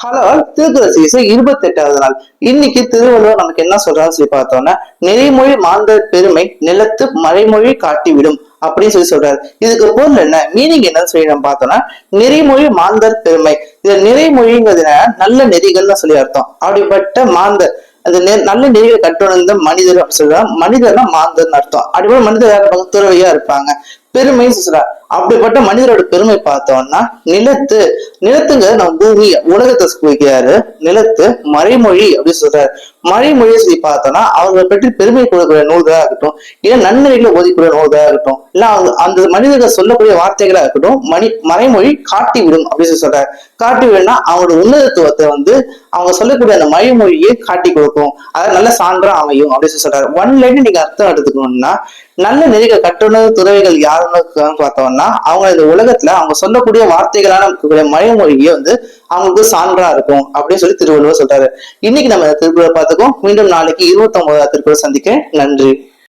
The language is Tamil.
ஹலோ, திருக்குறள் சீச 28வது நாள். இன்னைக்கு திருவள்ளுவர் நமக்கு என்ன சொல்றாரு சொல்லி பார்த்தோம்னா, நெறிமொழி மாந்தர் பெருமை நிலத்து மறைமொழி காட்டிவிடும் அப்படின்னு சொல்றாரு. இதுக்கு பொருள் என்ன, மீனிங் என்னன்னு சொல்லி நம்ம பார்த்தோம்னா, நெறிமொழி மாந்தர் பெருமை. இது நிறைமொழிங்கிறது நல்ல நெறிகள்னு சொல்லி அர்த்தம். அப்படிப்பட்ட மாந்தர் அந்த நல்ல நெறிகளை கற்றுணர்ந்த மனிதர் அப்படின்னு சொல்றாங்க. மனிதர்னா மாந்தர்னு அர்த்தம். அப்படிப்பட்ட மனிதர் யார் இருப்பாங்க, துறவியா இருப்பாங்க. பெருமை சொல்றாரு. அப்படிப்பட்ட மனிதரோட பெருமை பார்த்தோம்னா, நிலத்து நிலத்துங்க நம்ம பூமி உலகத்தை குறிக்கிறாரு. நிலத்து மறைமொழி அப்படின்னு சொல்றாரு. மறைமொழியை சொல்லி பார்த்தோம்னா அவங்களை பற்றி பெருமை கொடுக்கிற நூல்களா இருக்கட்டும், இல்ல நன்னெறிகளை ஓதிக்கூடிய நூல்களா இருக்கட்டும், இல்ல அவங்க அந்த மனிதர்கள் சொல்லக்கூடிய வார்த்தைகளா இருக்கட்டும், மறைமொழி காட்டிவிடும் அப்படின்னு சொல்றாரு. காட்டிவிடும்னா அவங்களோட உன்னதத்துவத்தை அவங்க சொல்லக்கூடிய அந்த மறைமொழியை காட்டி கொடுக்கும். அதை நல்ல சான்றா அமையும் அப்படின்னு சொல்றாரு. ஒன் லைன் நீங்க அர்த்தம் எடுத்துக்கணும்னா, நல்ல நெறிகள் கட்டுணர் துறவிகள் யாருன்னு பார்த்தோம்னா, அவங்க இந்த உலகத்துல அவங்க சொல்லக்கூடிய வார்த்தைகளான மறைமொழியை அவங்களுக்கு சான்றா இருக்கும் அப்படின்னு சொல்லி திருவள்ளுவர் சொல்றாரு. இன்னைக்கு நம்ம திருக்குறள் பார்த்துக்கோம். மீண்டும் நாளைக்கு 29வது திருக்குறள் சந்திக்க. நன்றி.